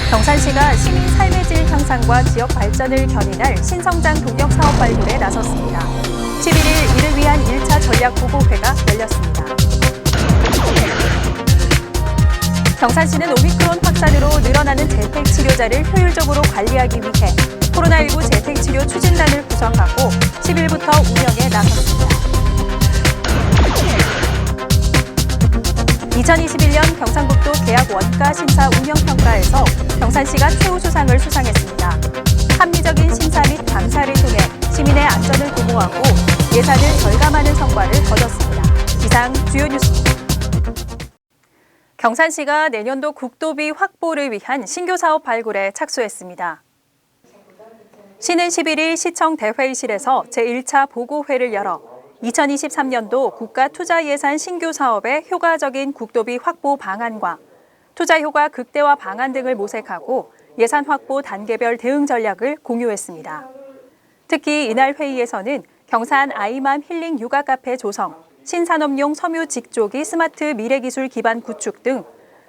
경산시가 시민 삶의 질 향상과 지역 발전을 견인할 신성장 동역 사업 발굴에 나섰습니다. 11일 이를 위한 1차 전략 보고회가 열렸습니다. 경산시는 오미크론 확산으로 늘어나는 재택치료자를 효율적으로 관리하기 위해 코로나19 재택치료 추진단을 구성하고 10일부터 운영에 나섰습니다. 2021년 경상북도 계약 원가 심사 운영평가에서 경산시가 최우수상을 수상했습니다. 합리적인 심사 및 감사를 통해 시민의 안전을 도모하고 예산을 절감하는 성과를 거뒀습니다. 이상 주요 뉴스입니다. 경산시가 내년도 국도비 확보를 위한 신규 사업 발굴에 착수했습니다. 시는 11일 시청 대회의실에서 제1차 보고회를 열어 2023년도 국가투자예산 신규 사업의 효과적인 국도비 확보 방안과 투자 효과 극대화 방안 등을 모색하고 예산 확보 단계별 대응 전략을 공유했습니다. 특히 이날 회의에서는 경산 아이맘 힐링 육아 카페 조성, 신산업용 섬유 직조기 스마트 미래기술 기반 구축 등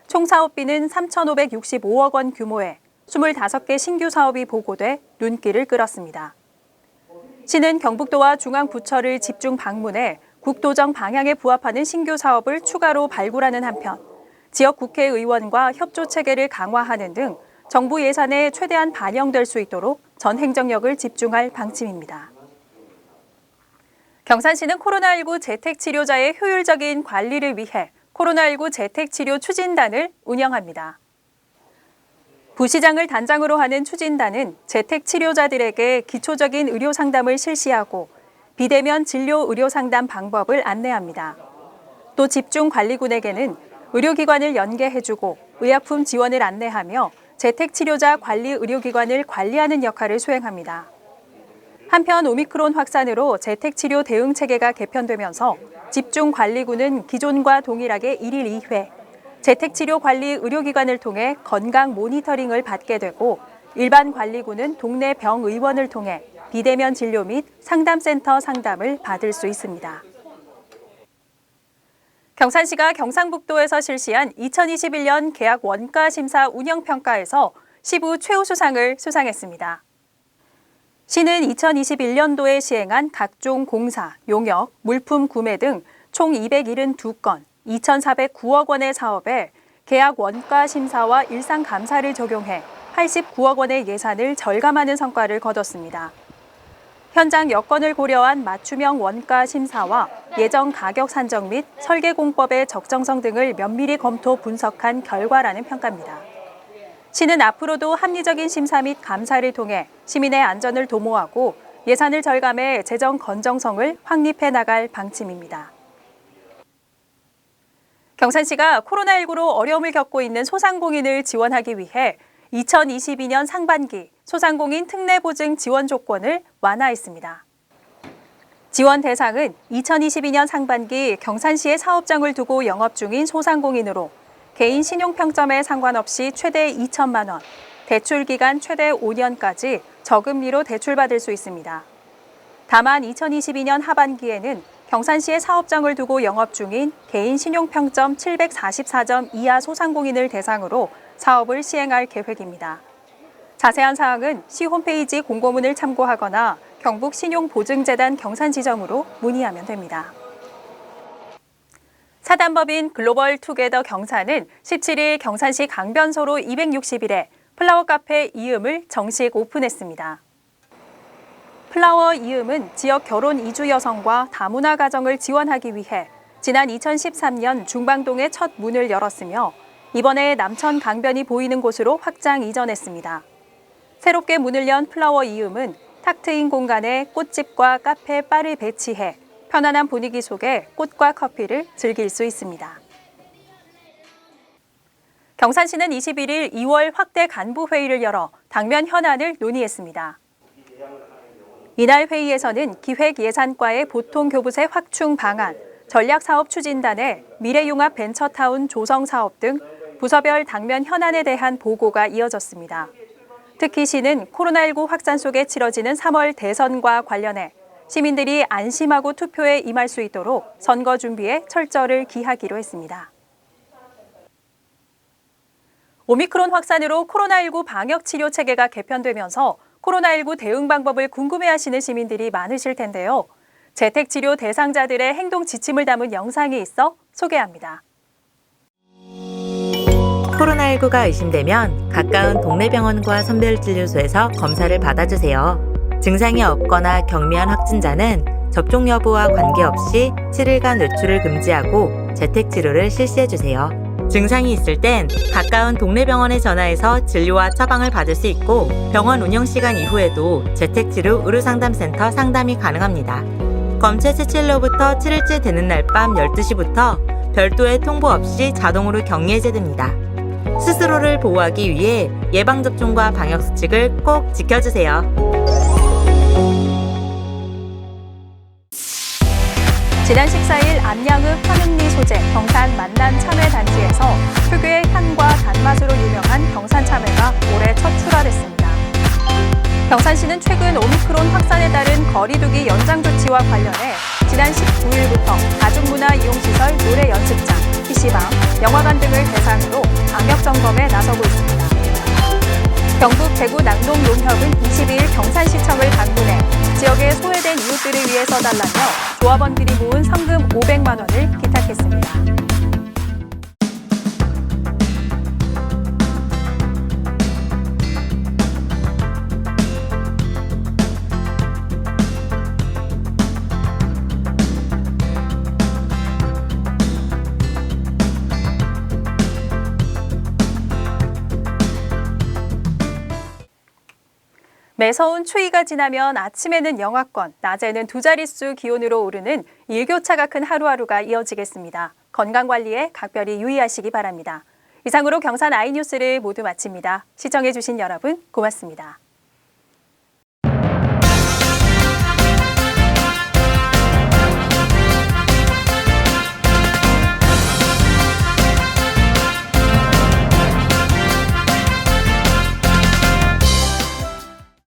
총 사업비는 3,565억 원 규모의 25개 신규 사업이 보고돼 눈길을 끌었습니다. 시는 경북도와 중앙부처를 집중 방문해 국도정 방향에 부합하는 신규 사업을 추가로 발굴하는 한편 지역 국회의원과 협조 체계를 강화하는 등 정부 예산에 최대한 반영될 수 있도록 전 행정력을 집중할 방침입니다. 경산시는 코로나19 재택치료자의 효율적인 관리를 위해 코로나19 재택치료 추진단을 운영합니다. 부시장을 단장으로 하는 추진단은 재택치료자들에게 기초적인 의료 상담을 실시하고 비대면 진료 의료 상담 방법을 안내합니다. 또 집중관리군에게는 의료기관을 연계해주고 의약품 지원을 안내하며 재택치료자 관리 의료기관을 관리하는 역할을 수행합니다. 한편 오미크론 확산으로 재택치료 대응 체계가 개편되면서 집중관리군은 기존과 동일하게 1일 2회, 재택치료 관리 의료기관을 통해 건강 모니터링을 받게 되고 일반 관리군은 동네 병의원을 통해 비대면 진료 및 상담센터 상담을 받을 수 있습니다. 경산시가 경상북도에서 실시한 2021년 계약 원가 심사 운영평가에서 시부 최우수상을 수상했습니다. 시는 2021년도에 시행한 각종 공사, 용역, 물품 구매 등 총 272건, 2,409억 원의 사업에 계약 원가 심사와 일상 감사를 적용해 89억 원의 예산을 절감하는 성과를 거뒀습니다. 현장 여건을 고려한 맞춤형 원가 심사와 예정 가격 산정 및 설계 공법의 적정성 등을 면밀히 검토 분석한 결과라는 평가입니다. 시는 앞으로도 합리적인 심사 및 감사를 통해 시민의 안전을 도모하고 예산을 절감해 재정 건정성을 확립해 나갈 방침입니다. 경산시가 코로나19로 어려움을 겪고 있는 소상공인을 지원하기 위해 2022년 상반기 소상공인 특례보증 지원 조건을 완화했습니다. 지원 대상은 2022년 상반기 경산시에 사업장을 두고 영업 중인 소상공인으로 개인 신용평점에 상관없이 최대 2천만 원, 대출 기간 최대 5년까지 저금리로 대출받을 수 있습니다. 다만 2022년 하반기에는 경산시에 사업장을 두고 영업 중인 개인 신용평점 744점 이하 소상공인을 대상으로 사업을 시행할 계획입니다. 자세한 사항은 시 홈페이지 공고문을 참고하거나 경북신용보증재단 경산지점으로 문의하면 됩니다. 사단법인 글로벌투게더 경산은 17일 경산시 강변소로 261에 플라워 카페 이음을 정식 오픈했습니다. 플라워 이음은 지역 결혼 이주 여성과 다문화 가정을 지원하기 위해 지난 2013년 중방동에 첫 문을 열었으며 이번에 남천 강변이 보이는 곳으로 확장 이전했습니다. 새롭게 문을 연 플라워 이음은 탁 트인 공간에 꽃집과 카페, 바를 배치해 편안한 분위기 속에 꽃과 커피를 즐길 수 있습니다. 경산시는 21일 2월 확대 간부 회의를 열어 당면 현안을 논의했습니다. 이날 회의에서는 기획예산과의 보통교부세 확충 방안, 전략사업 추진단의 미래융합 벤처타운 조성 사업 등 부서별 당면 현안에 대한 보고가 이어졌습니다. 특히 시는 코로나19 확산 속에 치러지는 3월 대선과 관련해 시민들이 안심하고 투표에 임할 수 있도록 선거 준비에 철저를 기하기로 했습니다. 오미크론 확산으로 코로나19 방역 치료 체계가 개편되면서 코로나19 대응 방법을 궁금해하시는 시민들이 많으실 텐데요. 재택치료 대상자들의 행동 지침을 담은 영상이 있어 소개합니다. 코로나19가 의심되면 가까운 동네 병원과 선별진료소에서 검사를 받아주세요. 증상이 없거나 경미한 확진자는 접종 여부와 관계없이 7일간 외출을 금지하고 재택치료를 실시해주세요. 증상이 있을 땐 가까운 동네 병원에 전화해서 진료와 처방을 받을 수 있고 병원 운영시간 이후에도 재택치료 의료상담센터 상담이 가능합니다. 검체 채취일로부터 7일째 되는 날 밤 12시부터 별도의 통보 없이 자동으로 격리 해제됩니다. 스스로를 보호하기 위해 예방접종과 방역수칙을 꼭 지켜주세요. 지난 14일 안양읍 한흥리 소재 경산 만난 참외단지에서 특유의 향과 단맛으로 유명한 경산 참외가 올해 첫 출하됐습니다. 경산시는 최근 오미크론 확산에 따른 거리두기 연장 조치와 관련해 지난 19일부터 다중문화이용시설 노래 연습장, PC방, 영화관 등을 대상으로 방역 점검에 나서고 있습니다. 경북 대구 낙농농협은 22일 경산시청을 방문해 지역에 소외된 이웃들을 위해 써달라며 조합원들이 모은 성금 500만 원을 기탁했습니다. 매서운 추위가 지나면 아침에는 영하권, 낮에는 두 자릿수 기온으로 오르는 일교차가 큰 하루하루가 이어지겠습니다. 건강관리에 각별히 유의하시기 바랍니다. 이상으로 경산 아이뉴스를 모두 마칩니다. 시청해주신 여러분 고맙습니다.